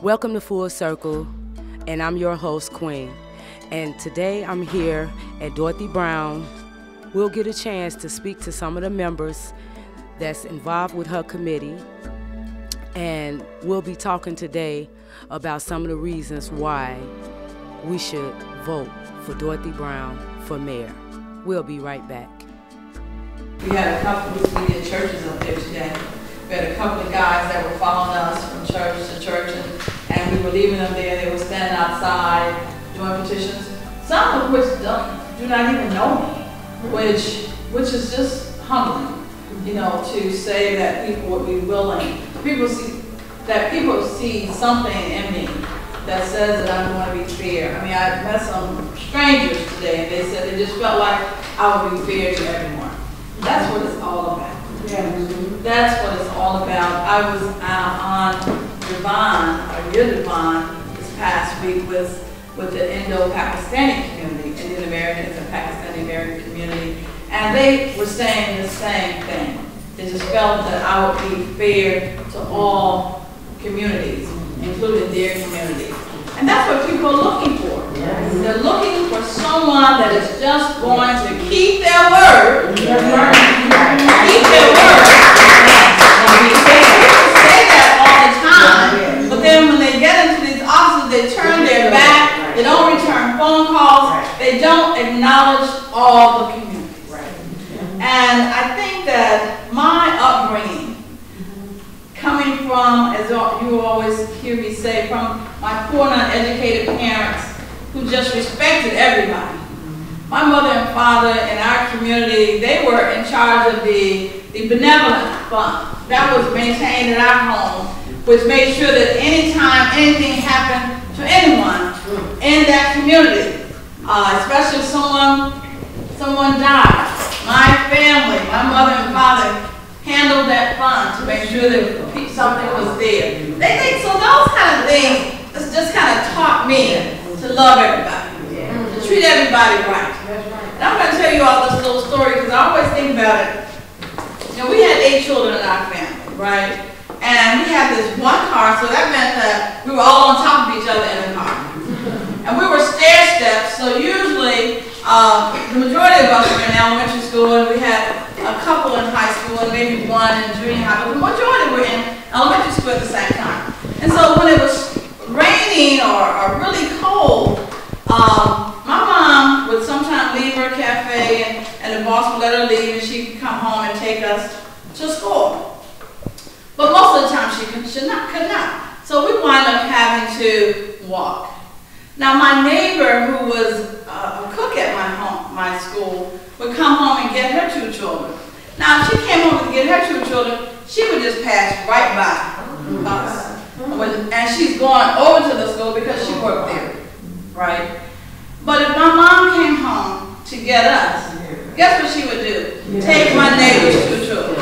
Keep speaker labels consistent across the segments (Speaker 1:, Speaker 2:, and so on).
Speaker 1: Welcome to Full Circle, and I'm your host, Queen. And today I'm here at Dorothy Brown. We'll get a chance to speak to some of the members that's involved with her committee, and we'll be talking today about some of the reasons why we should vote for Dorothy Brown for mayor. We'll be right back.
Speaker 2: We had a couple of media churches up there today. We had a couple of guys that were following us from church to church, and we were leaving them there. They were standing outside doing petitions, some of which do not even know me, which is just humbling, you know, to say that people would be willing. People see something in me that says that I'm going to be fair. I mean, I met some strangers today, and they said they just felt like I would be fair to everyone. That's what it's all about. That's what it's all about. I was on Year Devon this past week with the Indo-Pakistani community, Indian Americans and Pakistani American community, and they were saying the same thing. They just felt that I would be fair to all communities, including their communities. And that's what people are looking for. They're looking for someone that is just going to keep their word. Keep their word. People say that all the time, but then when they get into these offices, they turn their back, they don't return phone calls, they don't acknowledge all the communities. And I think that my upbringing, coming from, as you always hear me say, from my poor, uneducated parents who just respected everybody. My mother and father in our community, they were in charge of the benevolent fund that was maintained in our home, which made sure that anytime anything happened to anyone in that community, especially if someone died, my family, my mother and father, handled that fund to make sure that something was there. They think so. Those kind of things just kind of taught me to love everybody, to treat everybody right. And I'm going to tell you all this little story because I always think about it. You know, we had 8 children in our family, right? And we had this one car, so that meant that we were all on top of each other in the car. And we were stair steps, so usually the majority of us were in elementary school, and we had a couple in high school and maybe one in junior high, but the majority were in elementary school at the same time. And so when it was raining or really cold, my mom would sometimes leave her cafe and the boss would let her leave and she could come home and take us to school. But most of the time she could not. So we wound up having to walk. Now my neighbor, who was a cook at my school, would come home and get her 2 children. Now, if she came home to get her 2 children, she would just pass right by us. And she's going over to the school because she worked there, right? But if my mom came home to get us, guess what she would do? Take my neighbor's 2 children.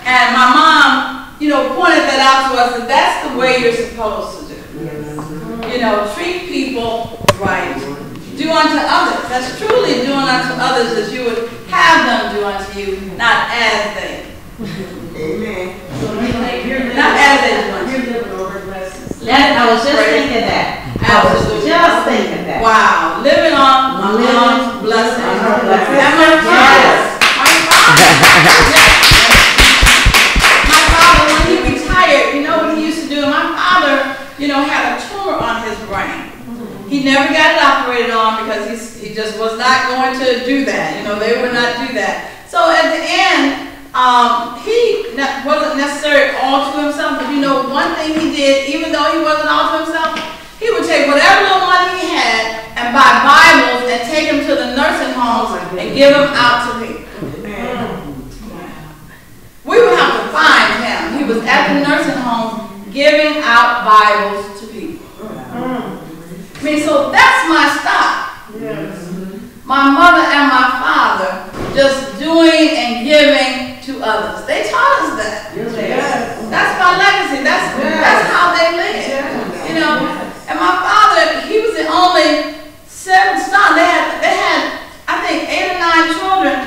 Speaker 2: And my mom, you know, pointed that out to us, that that's the way you're supposed to do. You know, treat people right. Do unto others. That's truly doing unto others as you would have them do unto you, not as they. Amen. Not as they do unto you.
Speaker 3: I was just thinking that.
Speaker 2: Absolutely.
Speaker 3: Just thinking that.
Speaker 2: Wow. Living on mom's blessings. And my father, when he retired, you know what he used to do? My father, you know, had a tumor on his brain. He never got it operated on because he just was not going to do that. You know, they would not do that. So at the end, he wasn't necessarily all to himself, but you know, one thing he did, even though he wasn't all to himself, he would take whatever little money he had and buy Bibles and take them to the nursing homes and give them out to people. We would have to find him. He was at the nursing homes giving out Bibles to people. I mean, so that's my style. My mother and my father just doing and giving to others. They taught us that. That's my legacy. That's how they lived. You know, and my father, he was the only 7th son. They had I think 8 or 9 children,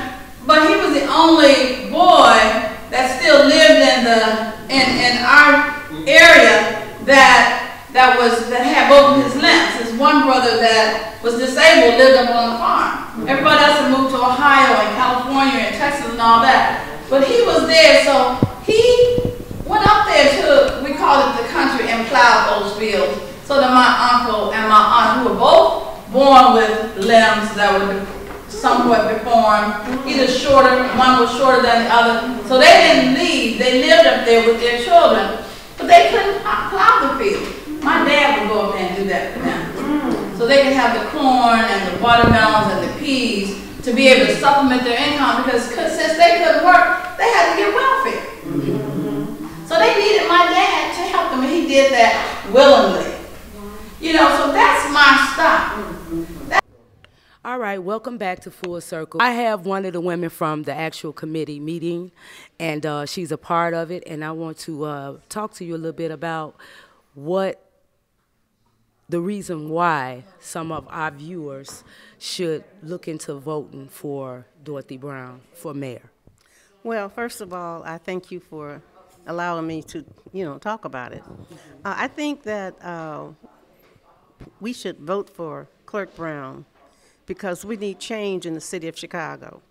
Speaker 2: but he was the only boy that still lived in our area that had both of his limbs. His one brother that was disabled lived up on the farm. Everybody else had moved to Ohio and California and Texas and all that. But he was there, so he went up there to, we call it the country, and plowed those fields. So that my uncle and my aunt, who were both born with limbs that were somewhat deformed, either shorter, one was shorter than the other. So they didn't leave. They lived up there with their children, but they couldn't plow the field. My dad would go up there and do that for them. So they could have the corn and the watermelons and the peas to be able to supplement their income, because since they couldn't work, they had to get welfare. So they needed my dad to help them, and he did that willingly. You know, so that's my stop.
Speaker 1: All right, welcome back to Full Circle. I have one of the women from the actual committee meeting, and she's a part of it, and I want to talk to you a little bit about what the reason why some of our viewers should look into voting for Dorothy Brown for mayor.
Speaker 3: Well, first of all, I thank you for allowing me to, talk about it. I think that we should vote for Clerk Brown because we need change in the city of Chicago.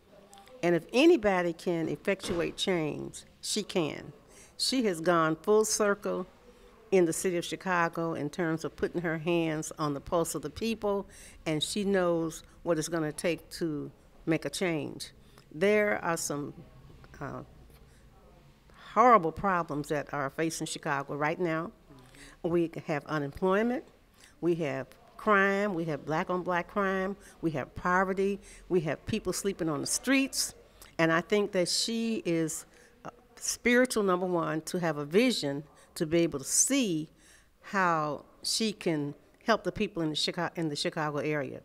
Speaker 3: And if anybody can effectuate change, she can. She has gone full circle in the city of Chicago in terms of putting her hands on the pulse of the people, and she knows what it's going to take to make a change. There are some horrible problems that are facing Chicago right now. We have unemployment, we have crime, we have black-on-black crime, we have poverty, we have people sleeping on the streets, and I think that she is spiritual, number one, to have a vision to be able to see how she can help the people in the Chicago area.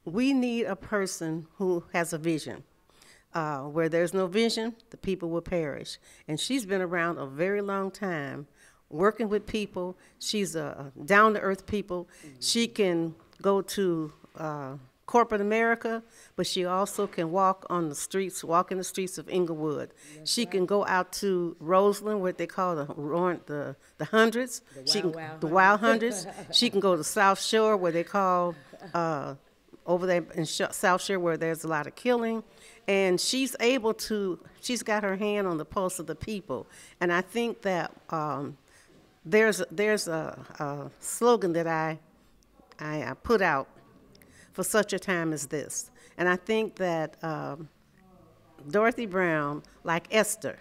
Speaker 3: We need a person who has a vision. Where there's no vision, the people will perish. And she's been around a very long time, working with people. She's a down-to-earth people. She can go to corporate America, but she also can walk in the streets of Inglewood. She can go out to Roseland, what they call the hundreds. The wild hundreds. She can go to South Shore, where they call over there in South Shore, where there's a lot of killing. And she's got her hand on the pulse of the people. And I think that there's a slogan that I put out for such a time as this. And I think that Dorothy Brown, like Esther,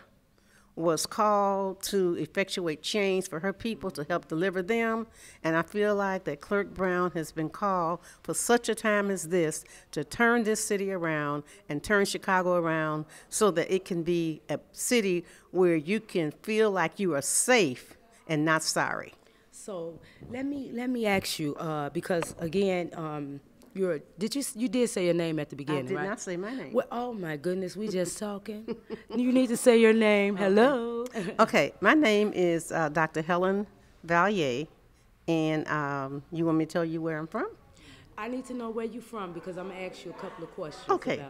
Speaker 3: was called to effectuate change for her people, to help deliver them. And I feel like that Clerk Brown has been called for such a time as this to turn this city around and turn Chicago around so that it can be a city where you can feel like you are safe and not sorry.
Speaker 1: So let me ask you, because again, you did say your name at the beginning, right?
Speaker 3: I did not say my name.
Speaker 1: Well, oh my goodness, we just talking. You need to say your name. Okay. Hello.
Speaker 3: Okay, my name is Dr. Helen Valier, and you want me to tell you where I'm from?
Speaker 1: I need to know where you're from because I'm gonna ask you a couple of questions.
Speaker 3: Okay.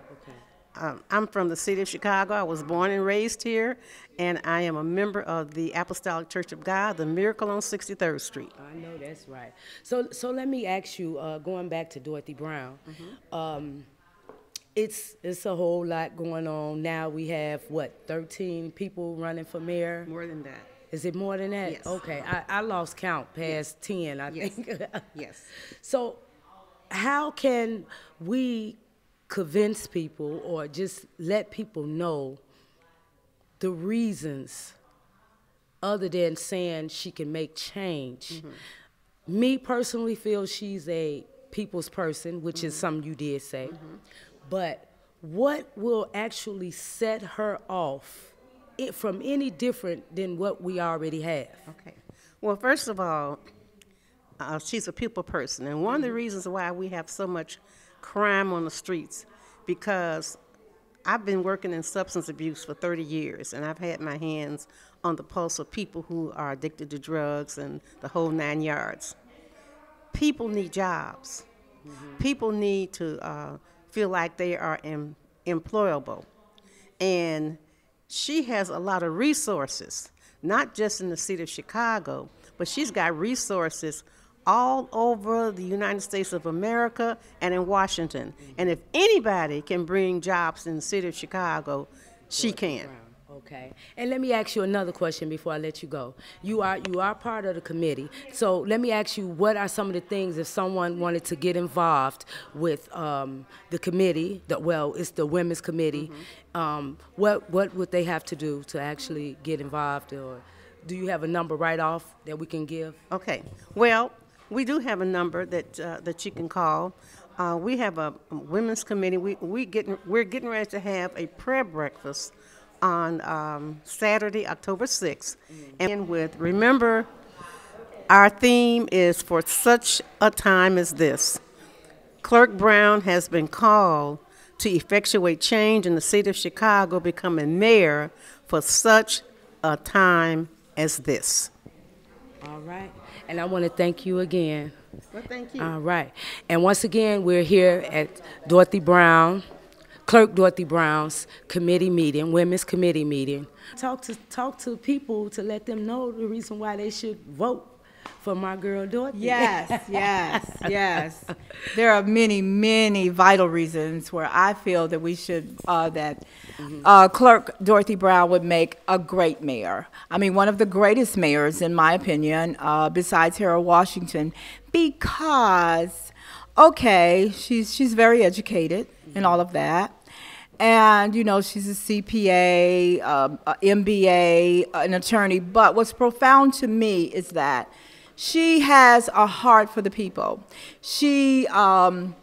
Speaker 3: I'm from the city of Chicago. I was born and raised here, and I am a member of the Apostolic Church of God, the Miracle on 63rd Street.
Speaker 1: I know that's right. So let me ask you, going back to Dorothy Brown, it's a whole lot going on now. We have, 13 people running for mayor?
Speaker 3: More than that.
Speaker 1: Is it more than that?
Speaker 3: Yes.
Speaker 1: Okay, I lost count past 10, I think.
Speaker 3: Yes.
Speaker 1: So how can we convince people or just let people know the reasons other than saying she can make change? Me personally feel she's a people's person, which is something you did say. But what will actually set her off from any different than what we already have?
Speaker 3: Okay. Well, first of all, she's a people person. And one of the reasons why we have so much crime on the streets, because I've been working in substance abuse for 30 years, and I've had my hands on the pulse of people who are addicted to drugs and the whole 9 yards. People need jobs. People need to feel like they are employable. And she has a lot of resources, not just in the city of Chicago, but she's got resources all over the United States of America and in Washington. And if anybody can bring jobs in the city of Chicago, she can.
Speaker 1: Okay. And let me ask you another question before I let you go. You are part of the committee. So let me ask you, what are some of the things if someone wanted to get involved with the committee, it's the Women's Committee, what would they have to do to actually get involved? Or do you have a number right off that we can give?
Speaker 3: Okay. Well, we do have a number that you can call. We have a Women's Committee. We're getting ready to have a prayer breakfast on Saturday, October 6th. And remember, our theme is for such a time as this. Clerk Brown has been called to effectuate change in the city of Chicago, becoming mayor for such a time as this.
Speaker 1: All right. And I want to thank you again.
Speaker 3: Well, thank you.
Speaker 1: All right. And once again, we're here at Clerk Dorothy Brown's committee meeting, Women's Committee meeting. Talk to people to let them know the reason why they should vote for my girl Dorothy.
Speaker 2: Yes. There are many, many vital reasons where I feel that we should, Clerk Dorothy Brown would make a great mayor. I mean, one of the greatest mayors, in my opinion, besides Harold Washington, because, okay, she's very educated and all of that. And, you know, she's a CPA, MBA, an attorney. But what's profound to me is that she has a heart for the people. She's not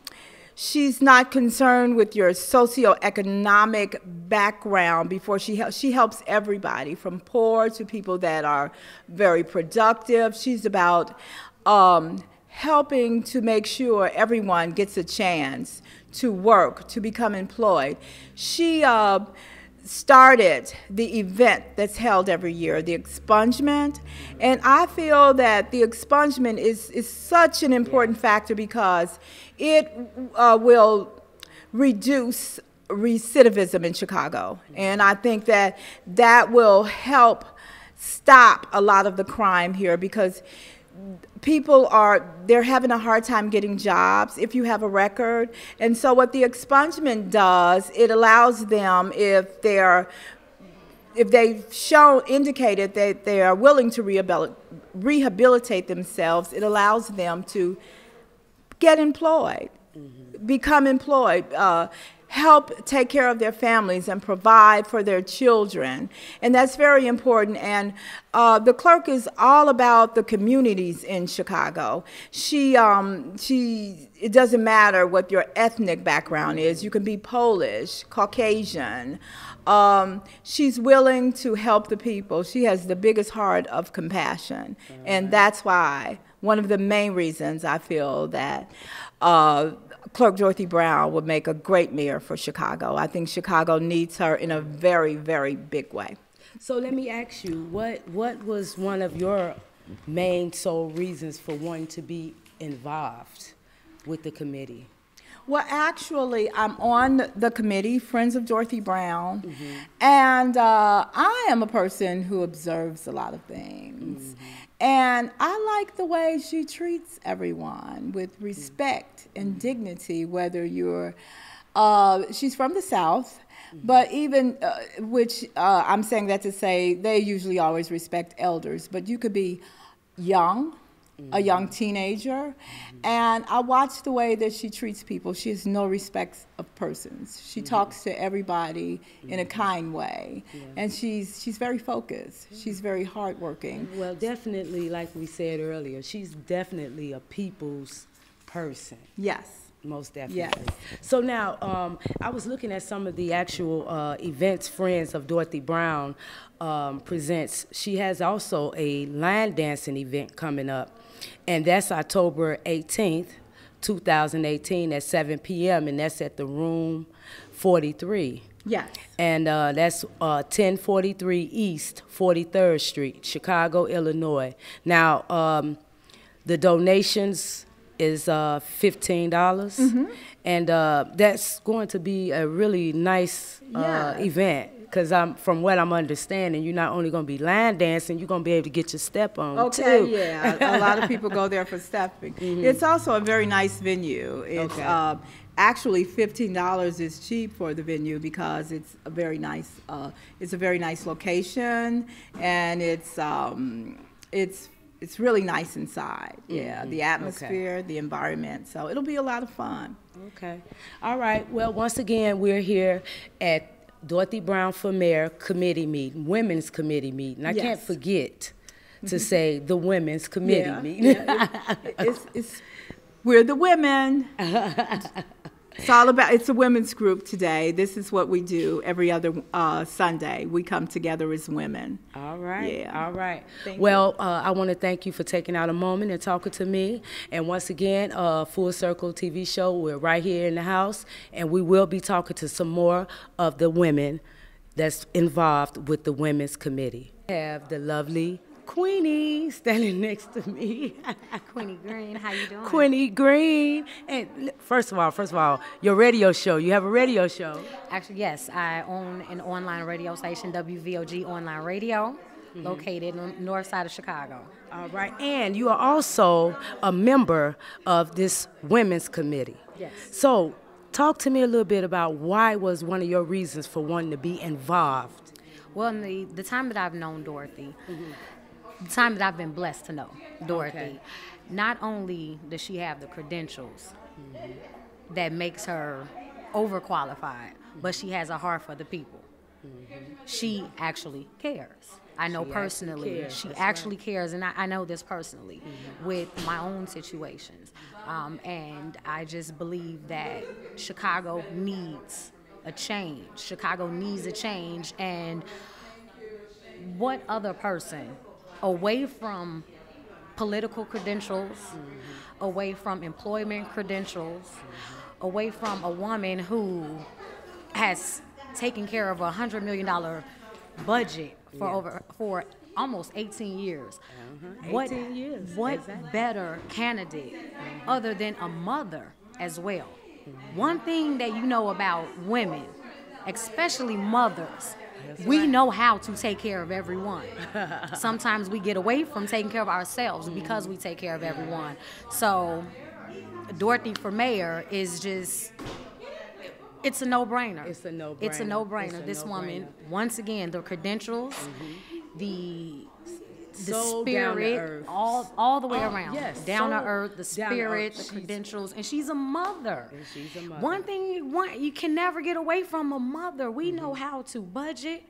Speaker 2: concerned with your socioeconomic background before she helps everybody, from poor to people that are very productive. She's about helping to make sure everyone gets a chance to work, to become employed. She started the event that's held every year, the expungement, and I feel that the expungement is such an important factor because it will reduce recidivism in Chicago, and I think that will help stop a lot of the crime here, because people they're having a hard time getting jobs if you have a record. And so what the expungement does, it allows them, if they've indicated that they are willing to rehabilitate themselves, it allows them to get employed, become employed, help take care of their families and provide for their children. And that's very important. And the clerk is all about the communities in Chicago. It doesn't matter what your ethnic background is. You can be Polish, Caucasian. She's willing to help the people. She has the biggest heart of compassion. And that's why, one of the main reasons I feel that Clerk Dorothy Brown would make a great mayor for Chicago. I think Chicago needs her in a very, very big way.
Speaker 1: So let me ask you, what was one of your main sole reasons for wanting to be involved with the committee?
Speaker 2: Well, actually, I'm on the committee, Friends of Dorothy Brown, and I am a person who observes a lot of things. And I like the way she treats everyone with respect and dignity, whether you're, she's from the South, but even, I'm saying that to say they usually always respect elders, but you could be young, a young teenager, and I watch the way that she treats people. She has no respect of persons. She talks to everybody in a kind way, and she's very focused. She's very hardworking.
Speaker 1: Well, definitely, like we said earlier, she's definitely a people's person.
Speaker 2: Yes.
Speaker 1: Most definitely.
Speaker 2: Yes.
Speaker 1: So now, I was looking at some of the actual events Friends of Dorothy Brown presents. She has also a line dancing event coming up, and that's October 18th, 2018 at 7 p.m., and that's at the Room 43.
Speaker 2: Yes.
Speaker 1: And that's 1043 East 43rd Street, Chicago, Illinois. Now, the donations is $15, and that's going to be a really nice event. Because from what I'm understanding, you're not only going to be line dancing, you're going to be able to get your step on, too.
Speaker 2: Okay, yeah. A lot of people go there for stepping. It's also a very nice venue. It's actually $15 is cheap for the venue because it's a very nice location, and it's really nice inside. Yeah, the atmosphere, the environment. So it'll be a lot of fun.
Speaker 1: Okay. All right. Well, once again, we're here at Dorothy Brown for Mayor Committee meeting, Women's Committee meeting. I can't forget to say the Women's Committee meeting.
Speaker 2: We're the women. It's a women's group today. This is what we do every other Sunday. We come together as women.
Speaker 1: All right.
Speaker 2: Yeah.
Speaker 1: All right.
Speaker 2: Thank
Speaker 1: well, I want to thank you for taking out a moment and talking to me. And once again, Full Circle TV show, we're right here in the house, and we will be talking to some more of the women that's involved with the Women's Committee. I have the lovely Queenie standing next to me.
Speaker 4: Queenie Green, how you doing?
Speaker 1: Queenie Green. And first of all, your radio show. You have a radio show.
Speaker 4: Actually, yes. I own an online radio station, WVOG Online Radio, located on the north side of Chicago.
Speaker 1: All right. And you are also a member of this Women's Committee.
Speaker 4: Yes.
Speaker 1: So talk to me a little bit about why was one of your reasons for wanting to be involved.
Speaker 4: Well, in the time that I've known Dorothy, the time that I've been blessed to know Dorothy, not only does she have the credentials that makes her overqualified, but she has a heart for the people. She actually cares. I know personally. She actually cares, and I know this personally with my own situations. And I just believe that Chicago needs a change. Chicago needs a change, and what other person away from political credentials, away from employment credentials, away from a woman who has taken care of $100 million budget for almost 18 years.
Speaker 1: 18 years.
Speaker 4: What better candidate other than a mother as well? One thing that you know about women, especially mothers, we know how to take care of everyone. Sometimes we get away from taking care of ourselves because we take care of everyone. So Dorothy for mayor is just, it's a no-brainer.
Speaker 1: It's a no-brainer.
Speaker 4: It's a no-brainer. This woman, once again, the credentials, the spirit, all the way around.
Speaker 1: Yes,
Speaker 4: down to earth, the spirit, the credentials, and she's a mother. One thing you can never get away from a mother. We know how to budget,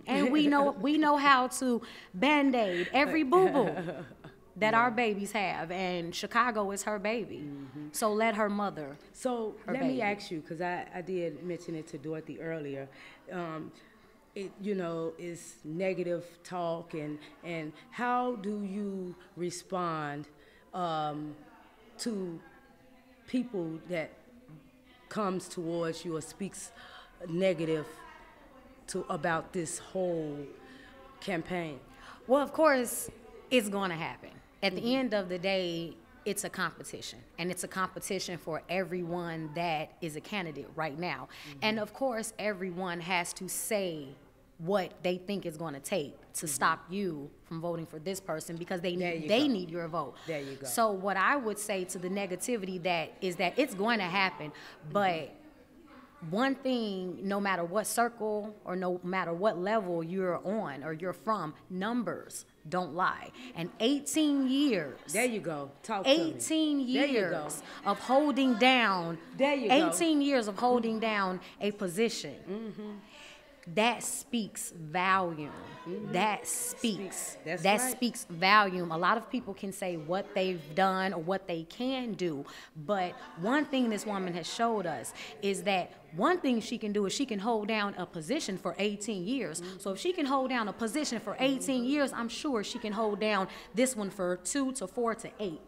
Speaker 4: and we know how to Band-Aid every boo-boo that our babies have, and Chicago is her baby. So let her mother.
Speaker 1: So let me ask you, because I did mention it to Dorothy earlier. It, is negative talk, and how do you respond to people that comes towards you or speaks negative about this whole campaign?
Speaker 4: Well, of course, it's going to happen. At the end of the day, it's a competition, and it's a competition for everyone that is a candidate right now. And of course, everyone has to say what they think is going to take to stop you from voting for this person, because they need your vote.
Speaker 1: There you go.
Speaker 4: So what I would say to the negativity is that it's going to happen, but one thing, no matter what circle or no matter what level you're on or you're from, numbers don't lie. And 18 years.
Speaker 1: There you go. Talk to me.
Speaker 4: 18 years of holding down.
Speaker 1: There you
Speaker 4: 18 years of holding down a position. That speaks volume. That speaks. Speaks volume. A lot of people can say what they've done or what they can do, but one thing this woman has showed us is that one thing she can do is she can hold down a position for 18 years. So if she can hold down a position for 18 years, I'm sure she can hold down this one for 2 to 4 to 8.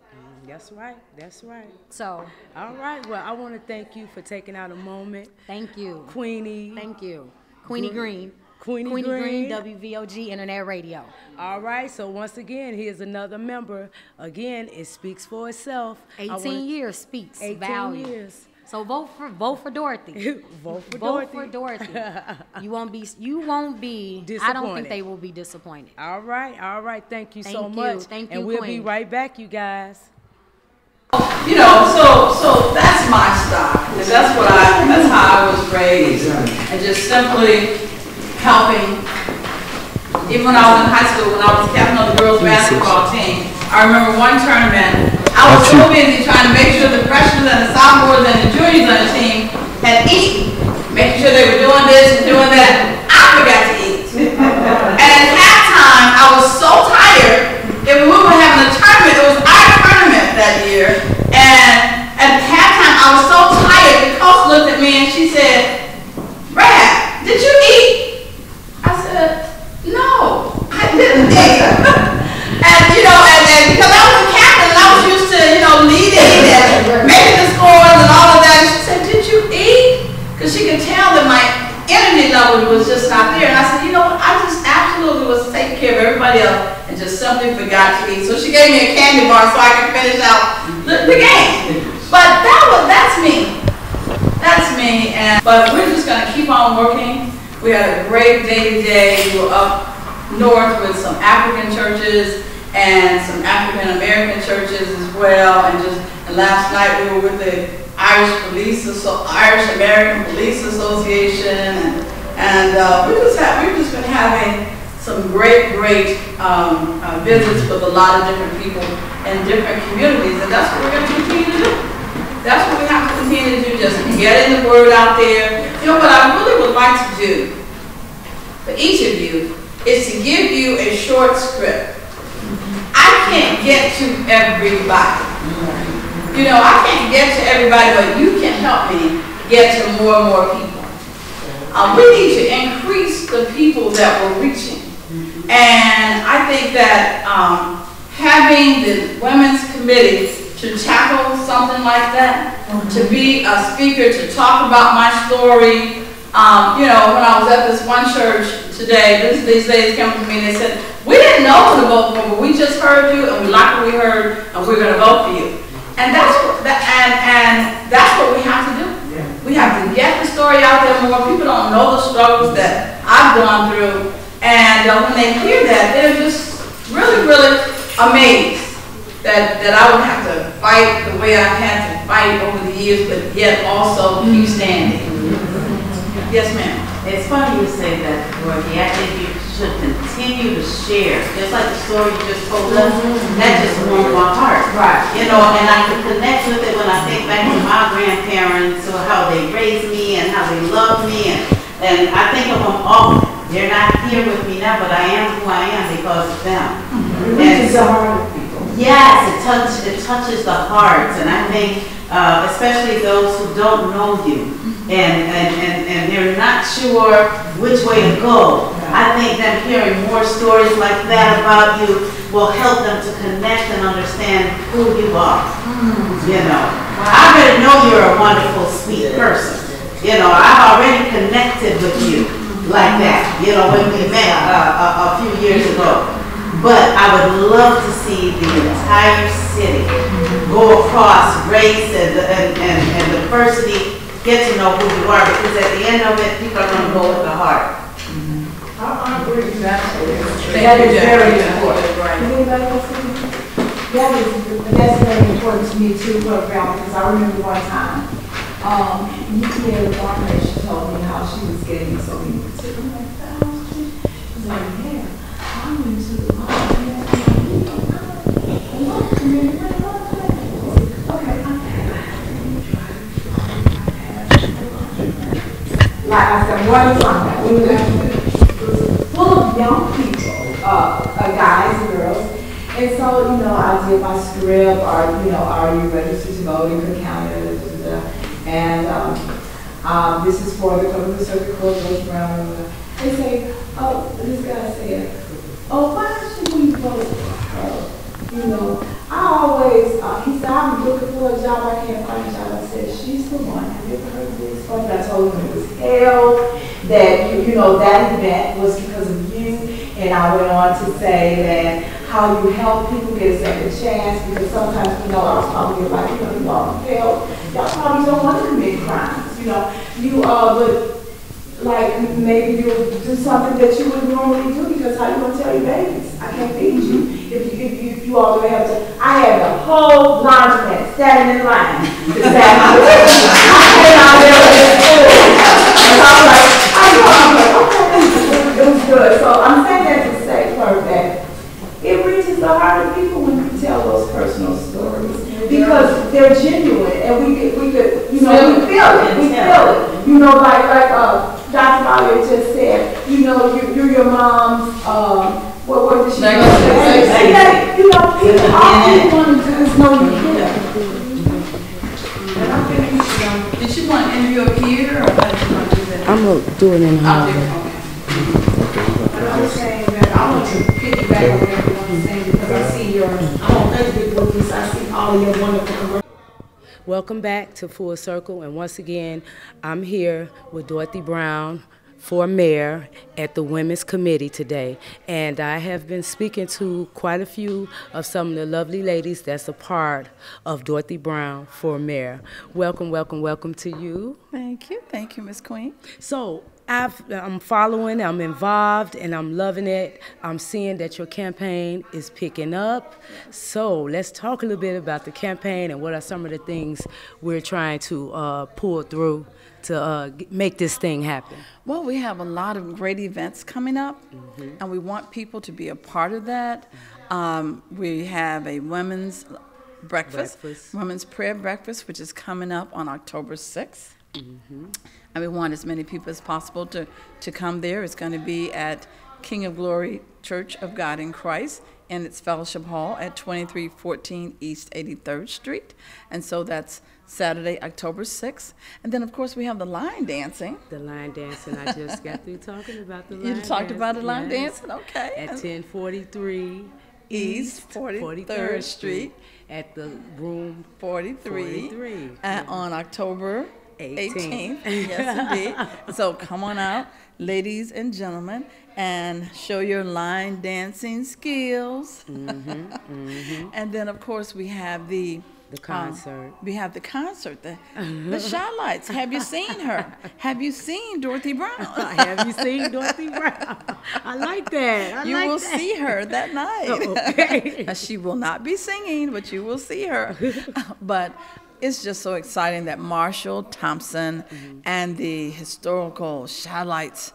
Speaker 1: That's right. That's right.
Speaker 4: So.
Speaker 1: All right. Well, I want to thank you for taking out a moment.
Speaker 4: Thank you.
Speaker 1: Queenie.
Speaker 4: Thank you. Queenie Green.
Speaker 1: Queenie Green,
Speaker 4: WVOG Internet Radio.
Speaker 1: All right, so once again, here's another member. Again, it speaks for itself.
Speaker 4: 18 years speaks
Speaker 1: 18
Speaker 4: value.
Speaker 1: years.
Speaker 4: So vote for Dorothy.
Speaker 1: Vote for
Speaker 4: Vote
Speaker 1: Dorothy.
Speaker 4: for Dorothy. You won't be. I don't think they will be disappointed.
Speaker 1: All right. Thank you so
Speaker 4: Thank you.
Speaker 1: much.
Speaker 4: Thank you,
Speaker 1: and we'll
Speaker 4: Queen.
Speaker 1: be right back, you guys.
Speaker 2: You know, so that's my style. And that's how I was raised. And just simply helping. Even when I was in high school, when I was captain of the girls basketball team, I remember one tournament, I was so busy trying to make sure the freshmen and the sophomores and the juniors on the team had eaten, making sure they were doing this and doing that. I forgot to eat. And at halftime, I was so tired. If we were having a tournament, it was our tournament that year. And at halftime, I was so tired. The coach looked at me and she said, "Brad, did you eat?" I said, "No, I didn't eat." And because I was a captain and I was used to, leading and making the scores and all of that, and she said, "Did you eat?" Because she could tell that my energy level was just not there. And I said, I just absolutely was taking care of everybody else and just simply forgot to eat. So she gave me a candy bar so I could finish out the game. But that's me. That's me. But we're just going to keep on working. We had a great day today. We were up north with some African churches and some African American churches as well. And last night we were with the Irish American Police Association, and we've just been having some great visits with a lot of different people in different communities, and that's what we're going to continue to do. That's what we have to continue to do, just getting the word out there. What I really would like to do for each of you is to give you a short script. I can't get to everybody. I can't get to everybody, but you can help me get to more and more people. We need to increase the people that we're reaching. And I think that having the women's committee to tackle something like that, to be a speaker, to talk about my story. When I was at this one church today, these ladies came to me and they said, "We didn't know who to vote for, but we just heard you and we like what we heard and we're going to vote for you." And that's what we have to do. Yeah. We have to get the story out there more. People don't know the struggles that I've gone through. And when they hear that, they're just really, really amazed that I would have to fight the way I've had to fight over the years, but yet also keep standing. Yes, ma'am.
Speaker 5: It's funny you say that, Dorothy. I think you should continue to share. Just like the story you just told us, that just warmed my heart. Right. And I can connect with it when I think back to my grandparents or how they raised me and how they loved me. And I think of them all. They're not here with me now, but I am who I am because of them. And so, yes, it touches the hearts. And I think, especially those who don't know you, and they're not sure which way to go. I think them hearing more stories like that about you will help them to connect and understand who you are. I already know you're a wonderful, sweet person. I've already connected with you like that, when we met a few years ago. But I would love to see the entire city go across race and diversity, get to know who you are, because at the end of it, people are going to go with the heart.
Speaker 6: I agree with that.
Speaker 2: That is very important.
Speaker 6: That's very important to me too, because I remember one time, Nikki Barnett told me how she was getting so many particular thousands. She was like, "Yeah, I'm into the like I said, one time we were full of young people, guys and girls, and so I did my script, or are you registered to vote in Cook County, and this is for the circuit court, George Brown. They say, this guy said, why should we vote for her? I always, he said, I'm looking for a job, I can't find a job. I said, she's the one. Have you ever heard of this? But I told him it was hell, that that event was because of you. And I went on to say that how you help people get a second chance, because sometimes, I was probably like, you want help. y'all probably don't want to commit crimes, you know. You would, like, maybe you'll do something that you wouldn't normally do, because how you gonna tell your babies, I can't feed you, if you all gonna have to. I had the whole laundromat standing in line to stand out there. I came out there with this food, and I was like, okay, it was good. So I'm saying that to say, Kurt, that it reaches the heart of people when you tell those personal stories, because they're genuine, and we could, you know, we feel it. You know, like Dr. Valerie just said, you know, you're your mom's, what did she say? You know, people, all people want to do is know you care. And I think you should,
Speaker 2: Did you want to interview up here, or how did you want to do that?
Speaker 1: I'm going to do it in
Speaker 2: Out
Speaker 1: Harlem.
Speaker 2: there,
Speaker 6: but I was saying that I want to piggyback on what everyone's saying, because I see I'm on Facebook with this, I see all of your wonderful commercials.
Speaker 1: Welcome back to Full Circle, and once again, I'm here with Dorothy Brown for mayor at the Women's Committee today, and I have been speaking to quite a few of some of the lovely ladies that's a part of Dorothy Brown for mayor. Welcome, welcome, welcome to you.
Speaker 2: Thank you, Miss Queen.
Speaker 1: So I'm following, I'm involved, and I'm loving it. I'm seeing that your campaign is picking up. So let's talk a little bit about the campaign and what are some of the things we're trying to pull through to make this thing happen.
Speaker 2: Well, we have a lot of great events coming up, and we want people to be a part of that. We have a women's breakfast, women's prayer breakfast, which is coming up on October 6th. And we want as many people as possible to come there. It's going to be at King of Glory Church of God in Christ in its fellowship hall at 2314 East 83rd Street. And so that's Saturday, October 6th. And then, of course, we have the line dancing.
Speaker 1: The line dancing, I just got through talking about the line dancing.
Speaker 2: You talked about the line dancing? Okay.
Speaker 1: At 1043
Speaker 2: East 43rd Street
Speaker 1: at the room
Speaker 2: 43. On October 18th. Yes, indeed. So come on out, ladies and gentlemen, and show your line dancing skills. And then, of course, we have the
Speaker 1: concert.
Speaker 2: We have the concert, the Shy-Lights. Have you seen her? Have you seen Dorothy Brown?
Speaker 1: Have you seen Dorothy Brown? I like that.
Speaker 2: You will see her that night.
Speaker 1: Okay.
Speaker 2: She will not be singing, but you will see her. But it's just so exciting that Marshall Thompson and the historical Shy-Lights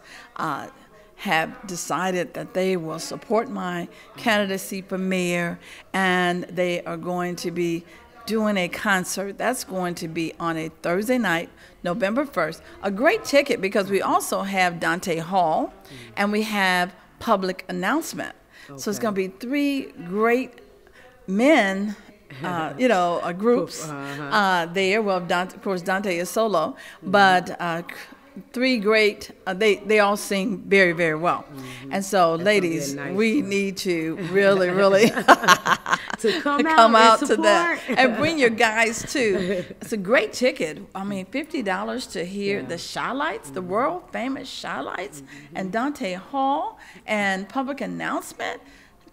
Speaker 2: have decided that they will support my candidacy for mayor, and they are going to be doing a concert. That's going to be on a Thursday night, November 1st. A great ticket, because we also have Dante Hall, and we have public announcement. So it's going to be 3 great men, groups there. Well, of course, Dante is solo, but 3 great, they all sing very, very well. And so, ladies, we need to really, really
Speaker 1: to come out
Speaker 2: to that. And bring your guys, too. It's a great ticket. I mean, $50 to hear the Shy-Lights, the world-famous Shy-Lights, and Dante Hall, and public announcement.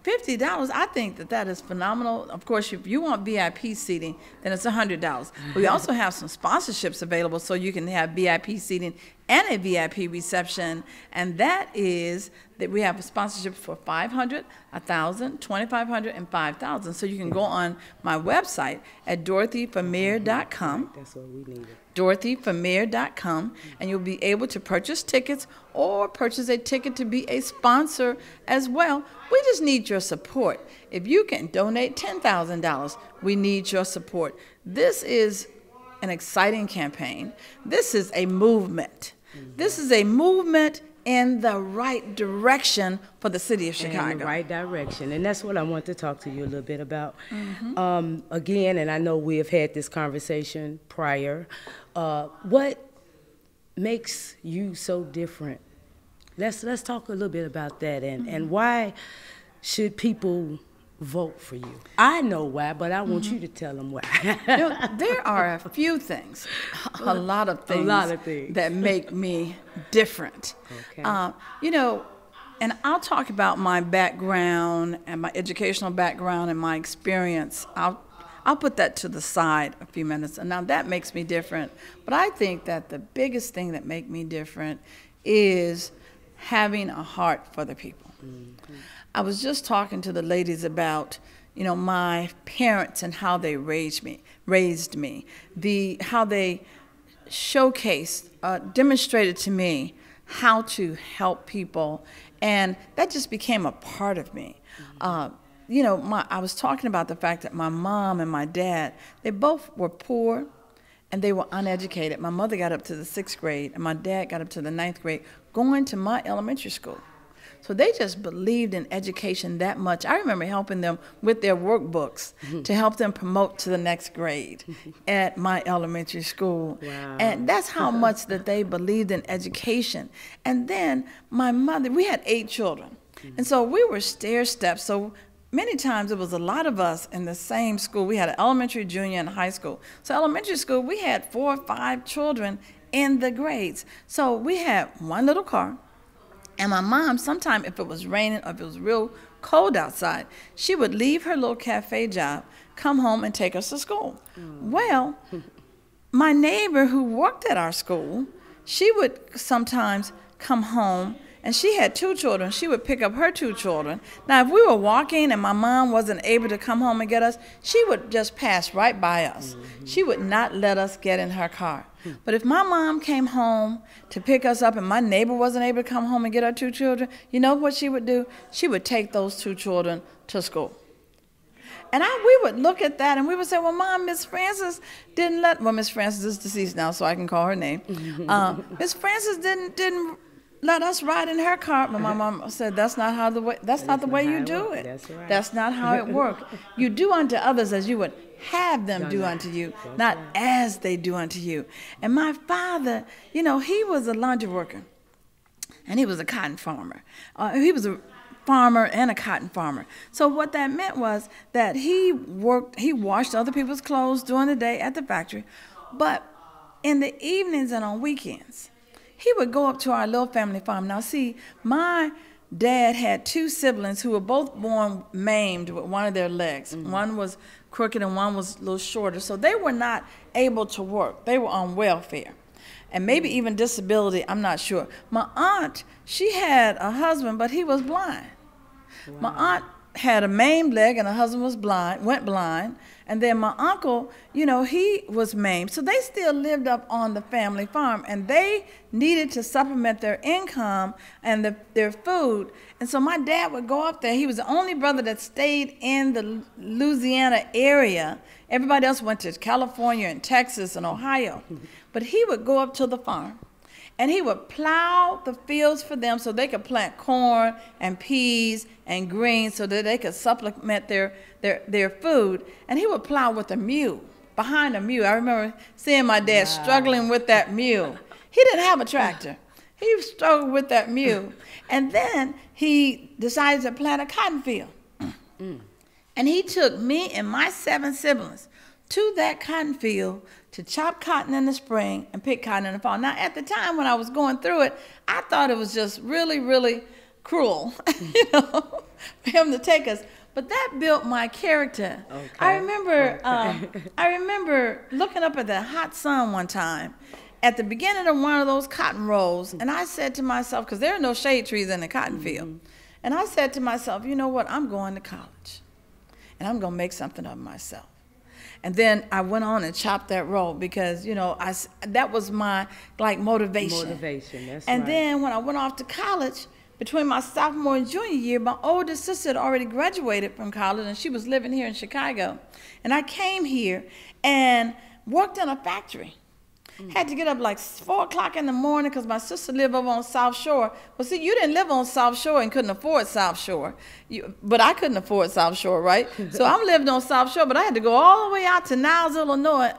Speaker 2: $50, I think that is phenomenal. Of course, if you want VIP seating, then it's $100. We also have some sponsorships available, so you can have VIP seating and a VIP reception. And that is that we have a sponsorship for $500, $1,000, $2,500, and $5,000. So you can go on my website at dorothyformayor.com.
Speaker 1: That's what we needed.
Speaker 2: dorothyformayor.com, and you'll be able to purchase tickets or purchase a ticket to be a sponsor as well. We just need your support. If you can donate $10,000, we need your support. This is an exciting campaign. This is a movement. This is a movement in the right direction for the city of Chicago.
Speaker 1: In the right direction. And that's what I want to talk to you a little bit about. Again, and I know we have had this conversation prior, what makes you so different? Let's talk a little bit about that, and why should people vote for you? I know why, but I want you to tell them why.
Speaker 2: There are a few things, a lot of things that make me different.
Speaker 1: Okay.
Speaker 2: And I'll talk about my background and my educational background and my experience. I'll put that to the side a few minutes. And now that makes me different. But I think that the biggest thing that makes me different is having a heart for the people. Mm-hmm. I was just talking to the ladies about, you know, my parents and how they raised me, how they showcased, demonstrated to me how to help people, and that just became a part of me. Mm-hmm. You know, I was talking about the fact that my mom and my dad, they both were poor and they were uneducated. My mother got up to the 6th grade and my dad got up to the 9th grade going to my elementary school. So they just believed in education that much. I remember helping them with their workbooks to help them promote to the next grade at my elementary school. Wow. And that's how much that they believed in education. And then my mother, we had 8 children. And so we were stair-stepped. So many times it was a lot of us in the same school. We had an elementary, junior, and high school. So elementary school, we had 4 or 5 children in the grades. So we had one little car. And my mom, sometime if it was raining or if it was real cold outside, she would leave her little cafe job, come home and take us to school. Well, my neighbor who worked at our school, she would sometimes come home, and she had 2 children. She would pick up her 2 children. Now, if we were walking and my mom wasn't able to come home and get us, she would just pass right by us. Mm-hmm. She would not let us get in her car. But if my mom came home to pick us up and my neighbor wasn't able to come home and get her 2 children, you know what she would do? She would take those 2 children to school. And we would look at that and we would say, well, Mom, Miss Francis didn't let, well, Miss Francis is deceased now, so I can call her name. Miss Francis didn't let us ride in her car. But my mom said, that's not the way you do it. That's right. That's not how it works. You do unto others as you would have them do unto you, not as they do unto you. And my father, you know, he was a laundry worker, and he was a cotton farmer. He was a farmer and a cotton farmer. So what that meant was that he washed other people's clothes during the day at the factory, but in the evenings and on weekends, he would go up to our little family farm. Now, see, my dad had 2 siblings who were both born maimed with one of their legs. Mm-hmm. One was crooked and one was a little shorter. So they were not able to work. They were on welfare. And maybe even disability, I'm not sure. My aunt, she had a husband, but he was blind. Wow. My aunt had a maimed leg and her husband was went blind. And then my uncle, you know, he was maimed. So they still lived up on the family farm, and they needed to supplement their income and their food. And so my dad would go up there. He was the only brother that stayed in the Louisiana area. Everybody else went to California and Texas and Ohio. But he would go up to the farm, and he would plow the fields for them so they could plant corn and peas and greens so that they could supplement their food. And he would plow with a mule, behind a mule. I remember seeing my dad struggling with that mule. He didn't have a tractor. He struggled with that mule. And then he decided to plant a cotton field. And he took me and my 7 siblings to that cotton field to chop cotton in the spring and pick cotton in the fall. Now, at the time when I was going through it, I thought it was just really, really cruel, you know, for him to take us. But that built my character. Okay. I remember looking up at the hot sun one time at the beginning of one of those cotton rows, and I said to myself, because there are no shade trees in the cotton field, and I said to myself, you know what, I'm going to college, and I'm going to make something of myself. And then I went on and chopped that row because, you know, that was my, like, motivation. Motivation, that's right. And then when I went off to college, between my sophomore and junior year, my oldest sister had already graduated from college, and she was living here in Chicago. And I came here and worked in a factory. Had to get up like 4 o'clock in the morning because my sister lived over on South Shore. Well, see, you didn't live on South Shore and couldn't afford South Shore. But I couldn't afford South Shore, right? So I'm living on South Shore, but I had to go all the way out to Niles, Illinois,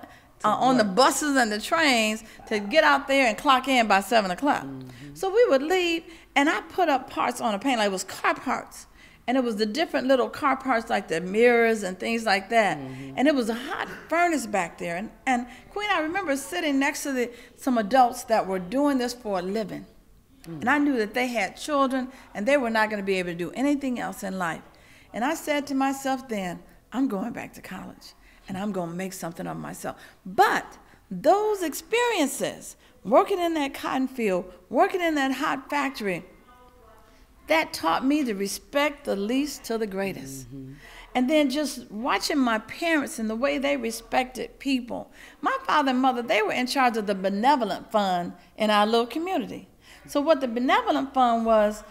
Speaker 2: on the buses and the trains to get out there and clock in by 7 o'clock. So we would leave, and I put up parts on a paint, like it was car parts. And it was the different little car parts, like the mirrors and things like that. And it was a hot furnace back there. And Queen, I remember sitting next to some adults that were doing this for a living. And I knew that they had children, and they were not going to be able to do anything else in life. And I said to myself then, I'm going back to college. and I'm going to make something of myself. But those experiences, working in that cotton field, working in that hot factory, that taught me to respect the least to the greatest. And then just watching my parents and the way they respected people. My father and mother, they were in charge of the benevolent fund in our little community. So what the benevolent fund was,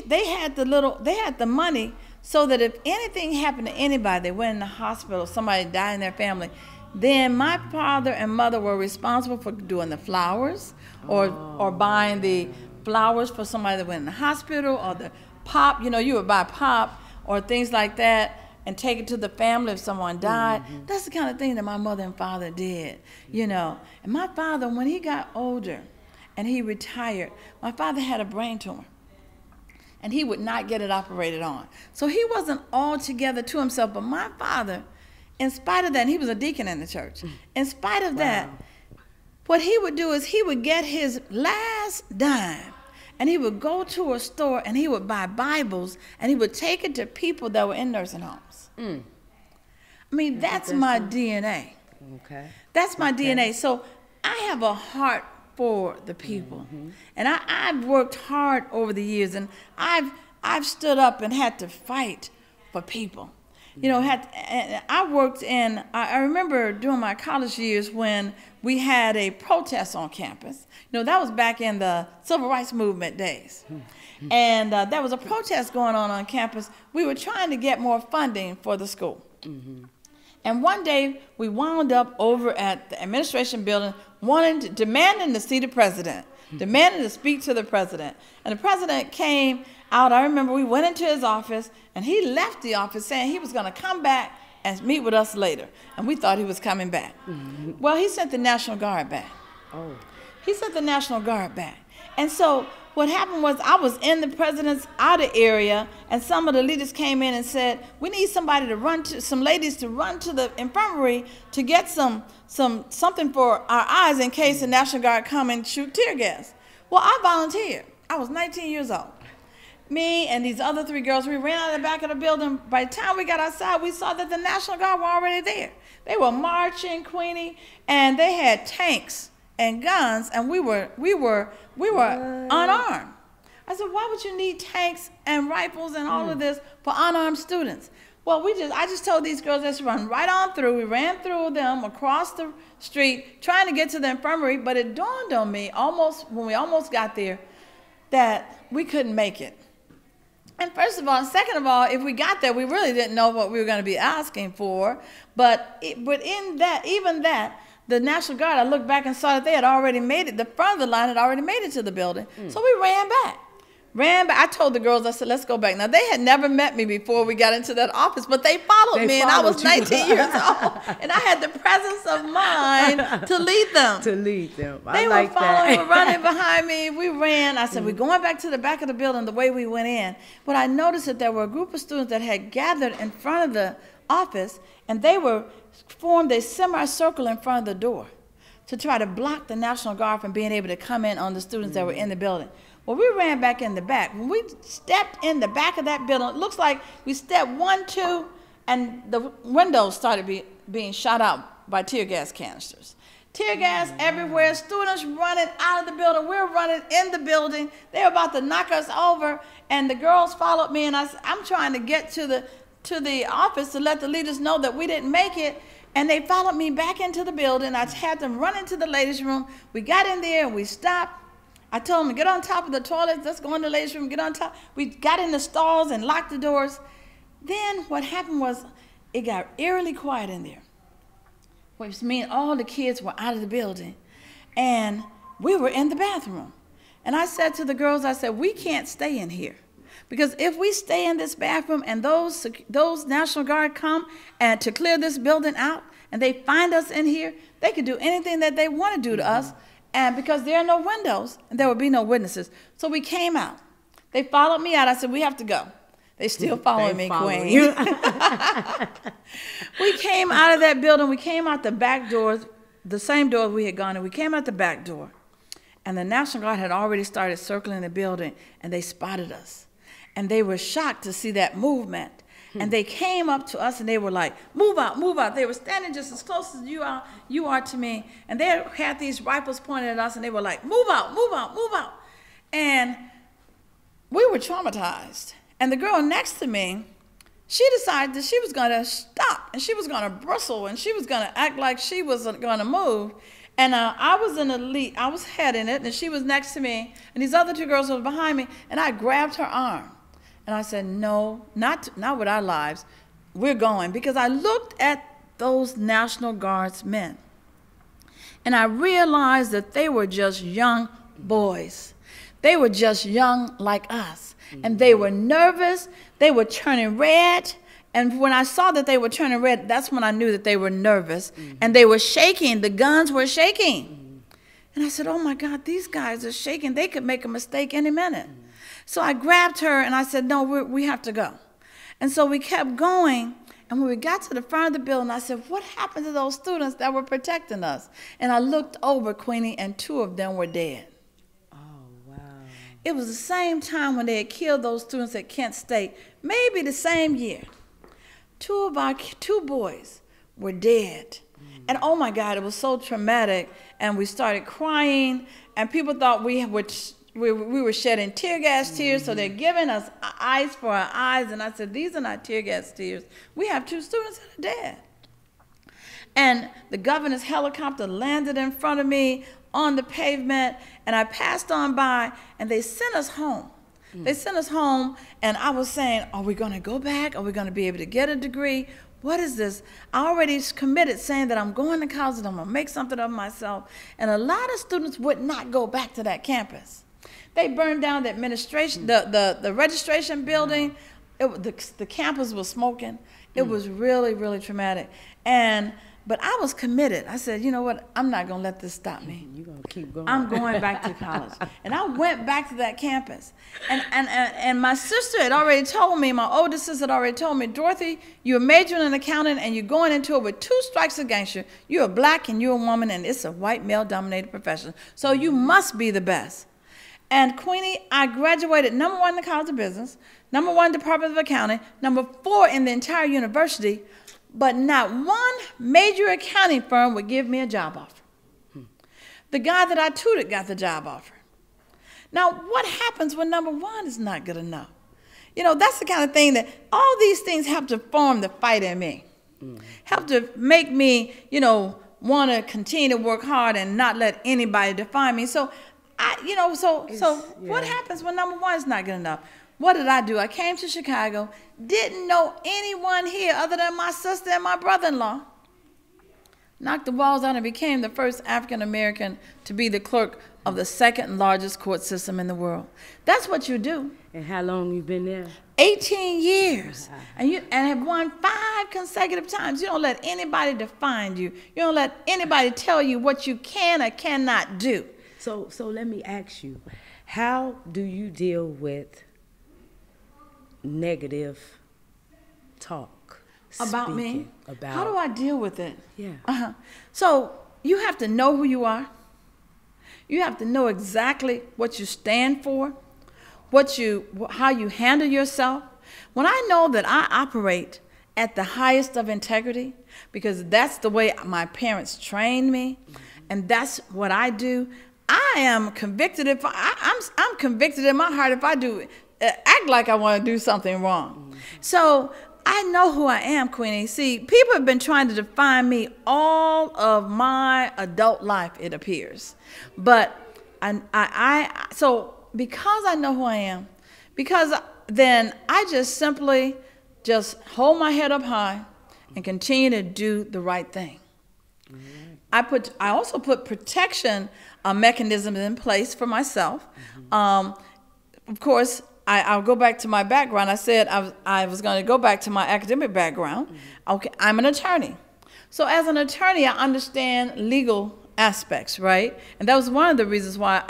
Speaker 2: they had the money so that if anything happened to anybody, they went in the hospital, somebody died in their family, then my father and mother were responsible for doing the flowers or buying the flowers for somebody that went in the hospital, or the pop, you would buy pop or things like that and take it to the family if someone died. That's the kind of thing that my mother and father did, And my father, when he got older and he retired, my father had a brain tumor. And he would not get it operated on. So he wasn't altogether to himself. But my father, in spite of that, and he was a deacon in the church, in spite of that, what he would do is he would get his last dime and he would go to a store and he would buy Bibles and he would take it to people that were in nursing homes. I mean, that's my DNA.
Speaker 1: Okay.
Speaker 2: That's my DNA. So I have a heart for the people. And I've worked hard over the years, and I've stood up and had to fight for people. I worked in, I remember during my college years when we had a protest on campus. That was back in the civil rights movement days. And there was a protest going on campus. We were trying to get more funding for the school. And one day we wound up over at the administration building demanding to see the president, demanding to speak to the president. And the president came out. I remember we went into his office and he left the office saying he was going to come back and meet with us later. And we thought he was coming back. Well, he sent the National Guard back. He sent the National Guard back. And so what happened was I was in the president's outer area, and some of the leaders came in and said, we need somebody to run to, some ladies to run to the infirmary to get something for our eyes in case the National Guard come and shoot tear gas. Well, I volunteered. I was 19 years old. Me and these other 3 girls, we ran out of the back of the building. By the time we got outside, we saw that the National Guard were already there. They were marching, Queenie, and they had tanks and guns, and we were unarmed. I said, why would you need tanks and rifles and all of this for unarmed students? Well, I just told these girls, let's run right on through. We ran through them across the street, trying to get to the infirmary, but it dawned on me when we almost got there that we couldn't make it. And first of all, and second of all, if we got there, we really didn't know what we were going to be asking for. But in that, even that, the National Guard, I looked back and saw that they had already made it. The front of the line had already made it to the building. So we ran back. I told the girls, I said, let's go back. Now, they had never met me before we got into that office, but they followed me, and I was 19 years old. And I had the presence of mind to lead them. They were following, were running behind me. We ran. I said, we're going back to the back of the building the way we went in. But I noticed that there were a group of students that had gathered in front of the office, and they formed a semicircle in front of the door to try to block the National Guard from being able to come in on the students that were in the building. Well, we ran back in the back. When we stepped in the back of that building, it looks like we stepped 1, 2, and the windows started being shot out by tear gas canisters. Tear gas everywhere, students running out of the building. We're running in the building. They were about to knock us over, and the girls followed me, and I'm trying to get to the office to let the leaders know that we didn't make it, and they followed me back into the building. I had them run into the ladies' room. We got in there, and we stopped. I told them to get on top of the toilets. Let's go in the ladies' room, get on top. We got in the stalls and locked the doors. Then what happened was it got eerily quiet in there, which means all the kids were out of the building, and we were in the bathroom. And I said to the girls, I said, we can't stay in here. Because if we stay in this bathroom and those National Guard come and to clear this building out and they find us in here, they could do anything that they want to do to us. And because there are no windows, and there would be no witnesses. So we came out. They followed me out. I said, we have to go. They still following me, Queen. We came out of that building. We came out the back doors, the same door we had gone in. We came out the back door. And the National Guard had already started circling the building, and they spotted us. And they were shocked to see that movement. And they came up to us and they were like, move out, move out. They were standing just as close as you are to me. And they had these rifles pointed at us and they were like, move out, move out, move out. And we were traumatized. And the girl next to me, she decided that she was going to stop and she was going to bristle and she was going to act like she wasn't going to move. And I was in the lead, I was heading it, and she was next to me, and these other two girls were behind me, and I grabbed her arm. And I said, no, not with our lives. We're going. Because I looked at those National Guards men, and I realized that they were just young boys. They were just young like us. And they were nervous. They were turning red. And when I saw that they were turning red, that's when I knew that they were nervous. And they were shaking. The guns were shaking. And I said, oh, my God, these guys are shaking. They could make a mistake any minute. So I grabbed her, and I said, no, we have to go. And so we kept going. And when we got to the front of the building, I said, what happened to those students that were protecting us? And I looked over, Queenie, and 2 of them were dead. It was the same time when they had killed those students at Kent State, maybe the same year. 2 of our 2 boys were dead. And oh my God, it was so traumatic. And we started crying, and people thought we were shedding tear gas tears, so they're giving us ice for our eyes. And I said, these are not tear gas tears. We have 2 students that are dead. And the governor's helicopter landed in front of me on the pavement, and I passed on by, and they sent us home. They sent us home, and I was saying, are we going to go back? Are we going to be able to get a degree? What is this? I already committed saying that I'm going to college and I'm going to make something of myself. And a lot of students would not go back to that campus. They burned down the administration, the registration building. The campus was smoking. It was really, really traumatic. But I was committed. I said, you know what? I'm not going to let this stop me.
Speaker 1: You're going to keep going.
Speaker 2: I'm going back to college. And I went back to that campus. And my sister had already told me, my oldest sister had already told me, Dorothy, you're majoring in accounting and you're going into it with 2 strikes against you. You're a black and you're a woman, and it's a white male-dominated profession. So you must be the best. And Queenie, I graduated #1 in the College of Business, #1 Department of Accounting, #4 in the entire university. But not one major accounting firm would give me a job offer. The guy that I tutored got the job offer. Now, what happens when #1 is not good enough? You know, that's the kind of thing that all these things help to form the fight in me. Help to make me, you know, want to continue to work hard and not let anybody define me. So, what happens when #1 is not good enough? What did I do? I came to Chicago, didn't know anyone here other than my sister and my brother-in-law. Knocked the walls out and became the first African-American to be the clerk of the 2nd largest court system in the world. That's what you do.
Speaker 1: And how long you been there?
Speaker 2: 18 years. And have won 5 consecutive times. You don't let anybody define you. You don't let anybody tell you what you can or cannot do.
Speaker 1: So let me ask you, how do you deal with negative talk
Speaker 2: about me?
Speaker 1: About
Speaker 2: how do I deal with it?
Speaker 1: Yeah.
Speaker 2: So you have to know who you are. You have to know exactly what you stand for, how you handle yourself. When I know that I operate at the highest of integrity, because that's the way my parents trained me, and that's what I do, I am convicted. I'm convicted in my heart if I do act like I want to do something wrong. So I know who I am, Queenie. See, people have been trying to define me all of my adult life, it appears. But so because I know who I am, because then I just simply hold my head up high and continue to do the right thing. I also put protection mechanisms in place for myself. Of course, I'll go back to my background. I said I was going to go back to my academic background. Okay, I'm an attorney. So as an attorney, I understand legal aspects, right? And that was one of the reasons why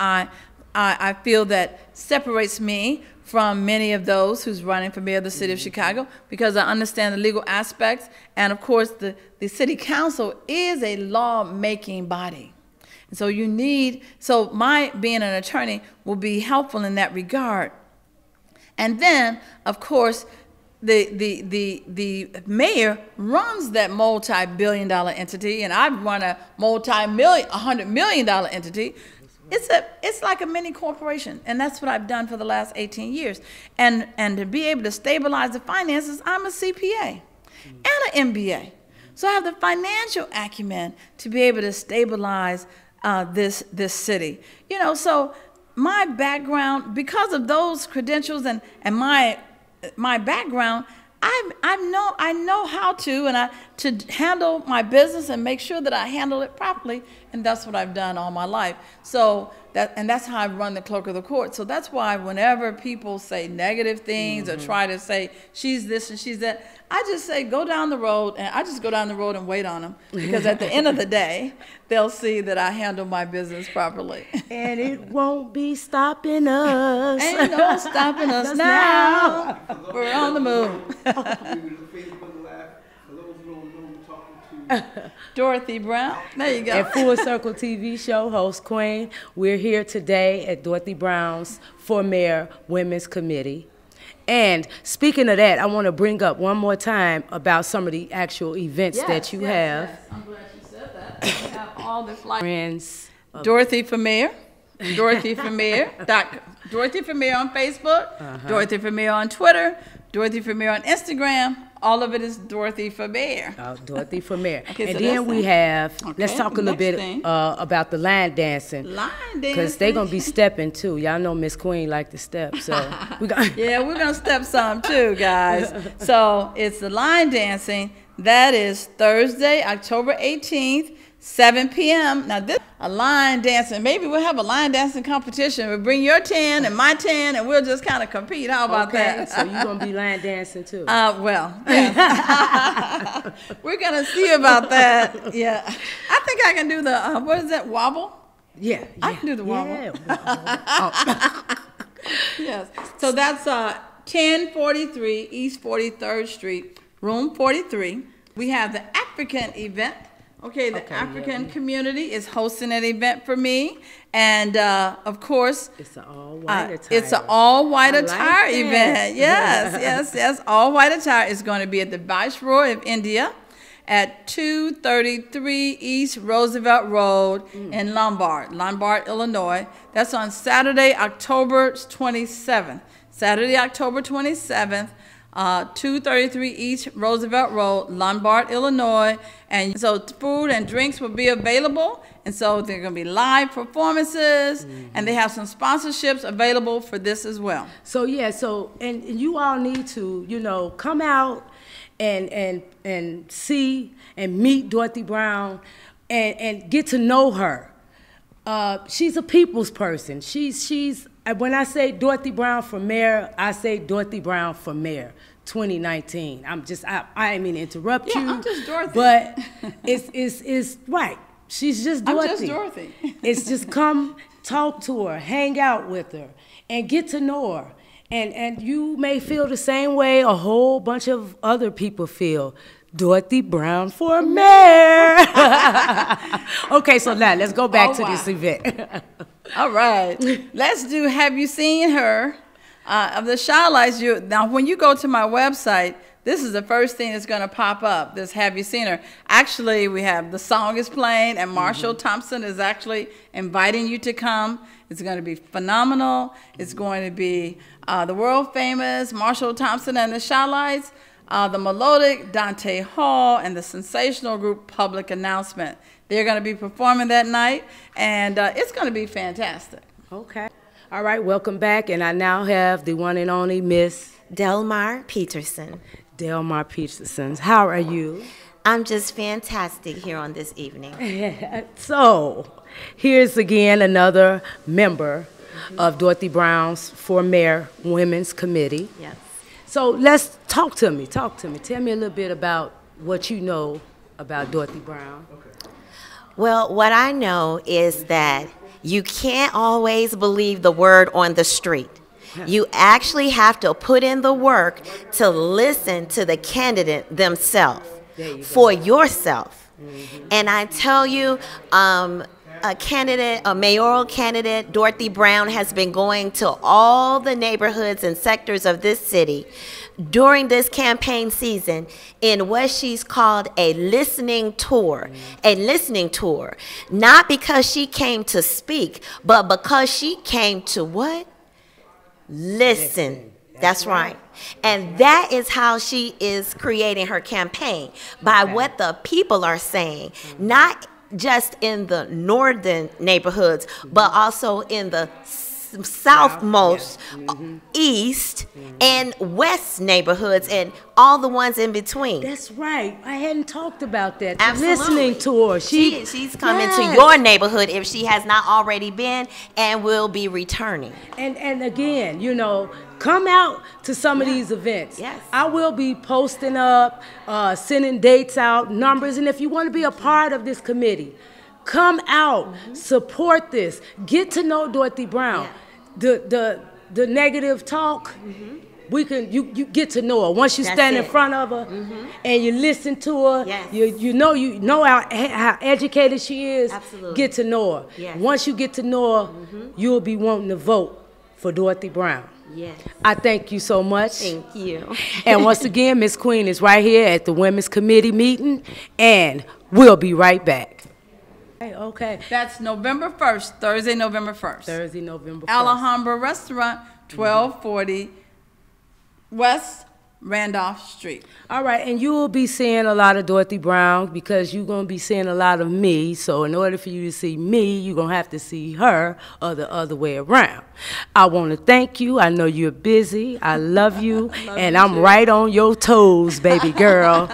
Speaker 2: I feel that separates me from many of those who's running for mayor of the city of Chicago, because I understand the legal aspects. And of course, the city council is a law-making body. And so my being an attorney will be helpful in that regard. And then, of course, the mayor runs that multi-billion-dollar entity, and I've run a $100 million entity. It's like a mini corporation, and that's what I've done for the last 18 years. And to be able to stabilize the finances, I'm a CPA and an MBA. So I have the financial acumen to be able to stabilize this city. You know, so my background, because of those credentials and my background, I know how to handle my business and make sure that I handle it properly, and that's what I've done all my life. So that's how I run the clerk of the court. So that's why whenever people say negative things or try to say she's this and she's that, I just say go down the road, and I just go down the road and wait on them, because at the end of the day, they'll see that I handle my business properly.
Speaker 1: And it won't be stopping us.
Speaker 2: Ain't no stopping us now. We're on the move. Dorothy Brown. There you go.
Speaker 1: At Full Circle TV show host Queen. We're here today at Dorothy Brown's For Mayor Women's Committee. And speaking of that, I want to bring up one more time about some of the actual events that you have.
Speaker 2: Yes. I'm glad you said that. We have all the friends. Dorothy for Mayor. Dorothy for Mayor. Dorothy for Mayor on Facebook. Dorothy for Mayor on Twitter. Dorothy for Mayor on Instagram. All of it is Dorothy for Mayor.
Speaker 1: Dorothy for Mayor.
Speaker 2: Okay,
Speaker 1: and
Speaker 2: so
Speaker 1: then we have, let's
Speaker 2: okay,
Speaker 1: talk a little bit
Speaker 2: thing.
Speaker 1: About the line dancing.
Speaker 2: Line dancing.
Speaker 1: Because they're going to be stepping too. Y'all know Miss Queen like to step. So we're going
Speaker 2: yeah, we're going to step some too, guys. So it's the line dancing. That is Thursday, October 18th, 7 p.m. Now this a line dancing. Maybe we'll have a line dancing competition. We'll bring your 10 and my 10, and we'll just kind of compete. How about that?
Speaker 1: So you're going to be line dancing too?
Speaker 2: Well, yeah. We're going to see about that. Yeah. I think I can do the, what is that, wobble?
Speaker 1: Yeah.
Speaker 2: I can do the wobble.
Speaker 1: Yeah.
Speaker 2: Yes. So that's 1043 East 43rd Street, room 43. We have the African event. Okay, the African community is hosting an event for me. And, of course,
Speaker 1: It's an all-white attire.
Speaker 2: It's an all-white
Speaker 1: I like
Speaker 2: attire
Speaker 1: that.
Speaker 2: event. Yes. All-white attire is going to be at the Viceroy of India at 233 East Roosevelt Road in Lombard, Illinois. That's on Saturday, October 27th. Saturday, October 27th. 233 East Roosevelt Road, Lombard, Illinois. And so food and drinks will be available. And so there are going to be live performances, and they have some sponsorships available for this as well.
Speaker 1: So yeah, and you all need to, you know, come out and see and meet Dorothy Brown and get to know her. She's a people's person. She's when I say Dorothy Brown for mayor, I say Dorothy Brown for mayor 2019. I didn't mean to interrupt you.
Speaker 2: I'm just Dorothy.
Speaker 1: But it's right. She's just Dorothy.
Speaker 2: I'm just Dorothy.
Speaker 1: It's just come talk to her, hang out with her, and get to know her. And you may feel the same way a whole bunch of other people feel. Dorothy Brown for mayor. Okay, so now let's go back to this event.
Speaker 2: All right. Let's do Have You Seen Her? Of the Shylights. Now, when you go to my website, this is the first thing that's going to pop up, this Have You Seen Her? Actually, we have the song is playing, and Marshall Thompson is actually inviting you to come. It's going to be phenomenal. It's going to be the world famous Marshall Thompson and the Shylights, the melodic Dante Hall, and the sensational group Public Announcement. They're going to be performing that night, and it's going to be fantastic.
Speaker 1: Okay. All right, welcome back, and I now have the one and only Miss
Speaker 7: Delmar Peterson.
Speaker 1: Delmar Peterson. How are you?
Speaker 7: I'm just fantastic here on this evening.
Speaker 1: So, here's again another member of Dorothy Brown's For Mayor Women's Committee.
Speaker 7: Yes.
Speaker 1: So let's talk to me. Tell me a little bit about what you know about Dorothy Brown.
Speaker 7: Well, what I know is that you can't always believe the word on the street. You actually have to put in the work to listen to the candidate themselves for yourself. And I tell you, a mayoral candidate, Dorothy Brown, has been going to all the neighborhoods and sectors of this city during this campaign season in what she's called a listening tour. A listening tour. Not because she came to speak, but because she came to what? Listen. That's right. And that is how she is creating her campaign, by what the people are saying, not just in the northern neighborhoods, but also in the southmost, east, and west neighborhoods, and all the ones in between.
Speaker 1: That's right. I hadn't talked about that.
Speaker 7: Absolutely.
Speaker 1: The listening tour.
Speaker 7: She's coming to your neighborhood if she has not already been, and will be returning.
Speaker 1: And again, you know, come out to some of these events.
Speaker 7: Yes.
Speaker 1: I will be posting up, sending dates out, numbers, and if you want to be a part of this committee, come out, support this, get to know Dorothy Brown. The negative talk, we can you get to know her. Once you stand in front of her and you listen to her, you know how educated she is.
Speaker 7: Absolutely.
Speaker 1: Get to know her.
Speaker 7: Yes.
Speaker 1: Once you get to know her, you'll be wanting to vote for Dorothy Brown.
Speaker 7: Yes.
Speaker 1: I thank you so much.
Speaker 7: Thank you.
Speaker 1: And once again, Miss Queen is right here at the Women's Committee meeting, and we'll be right back. Okay.
Speaker 2: That's November 1st, Thursday, November 1st.
Speaker 1: Thursday, November 1st.
Speaker 2: Alhambra Restaurant, 1240 West Randolph Street.
Speaker 1: All right, and you will be seeing a lot of Dorothy Brown because you're going to be seeing a lot of me. So in order for you to see me, you're going to have to see her, or the other way around. I want to thank you. I know you're busy. I love you. And I'm right on your toes, baby girl.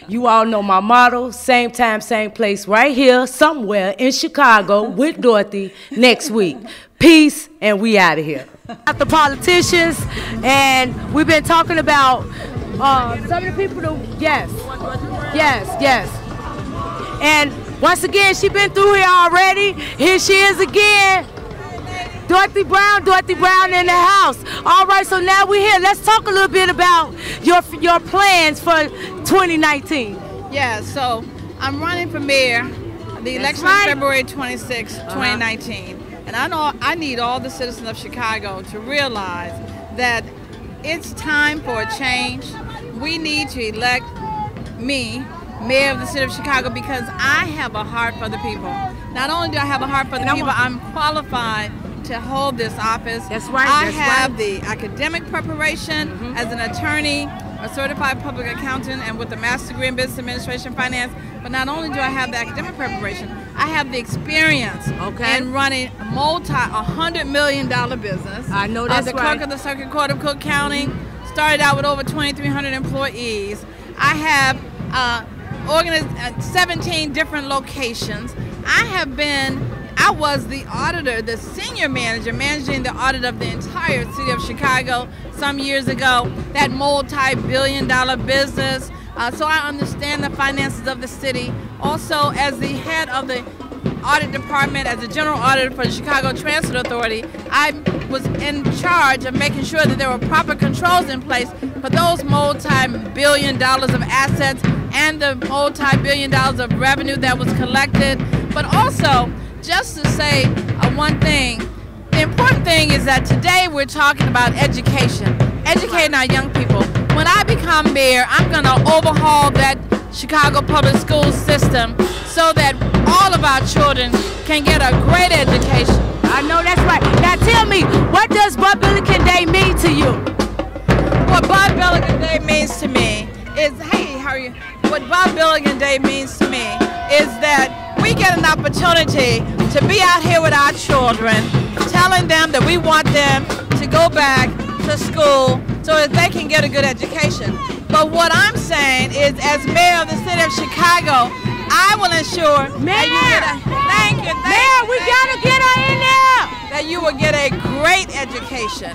Speaker 1: You all know my motto, same time, same place, right here, somewhere in Chicago with Dorothy next week. Peace, and we out of here. The politicians, and we've been talking about some of the people that, yes. And once again, she's been through here already. Here she is again. Dorothy Brown in the house. All right, so now we're here. Let's talk a little bit about your plans for 2019.
Speaker 2: Yeah, so I'm running for mayor. The election is February 26, 2019. And I know I need all the citizens of Chicago to realize that it's time for a change. We need to elect me, mayor of the city of Chicago, because I have a heart for the people. Not only do I have a heart for the people, I'm qualified to hold this office.
Speaker 1: That's right.
Speaker 2: I have the academic preparation as an attorney, a certified public accountant, and with a master's degree in business administration, finance. But not only do I have the academic preparation, I have the experience in running a $100 million business.
Speaker 1: I know that's
Speaker 2: the clerk of the Circuit Court of Cook County. Started out with over 2,300 employees. I have 17 different locations. I was the auditor, the senior manager, managing the audit of the entire city of Chicago some years ago, that multi-billion-dollar business. So I understand the finances of the city. Also, as the head of the audit department, as the general auditor for the Chicago Transit Authority, I was in charge of making sure that there were proper controls in place for those multi-billion dollars of assets and the multi-billion dollars of revenue that was collected. But also, just to say one thing, the important thing is that today we're talking about education, educating our young people. When I become mayor, I'm going to overhaul that Chicago public school system so that all of our children can get a great education.
Speaker 1: I know that's right. Now tell me, what does Bob Billiken Day mean to you?
Speaker 2: What Bob Billiken Day means to me is, hey, how are you? What Bob Billiken Day means to me is that we get an opportunity to be out here with our children, telling them that we want them to go back to school so that they can get a good education. But what I'm saying is, as mayor of the city of Chicago, I will ensure that you get a, that you will get a great education.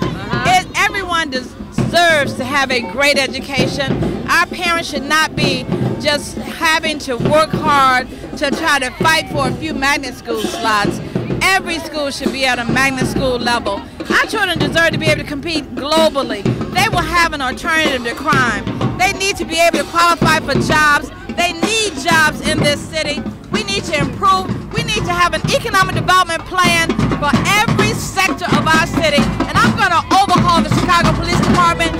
Speaker 2: Everyone deserves to have a great education. Our parents should not be just having to work hard to try to fight for a few magnet school slots. Every school should be at a magnet school level. Our children deserve to be able to compete globally. They will have an alternative to crime. They need to be able to qualify for jobs. They need jobs in this city. We
Speaker 8: we need to improve. We need to have an economic development plan for every sector of our city. And I'm going to overhaul the Chicago Police Department.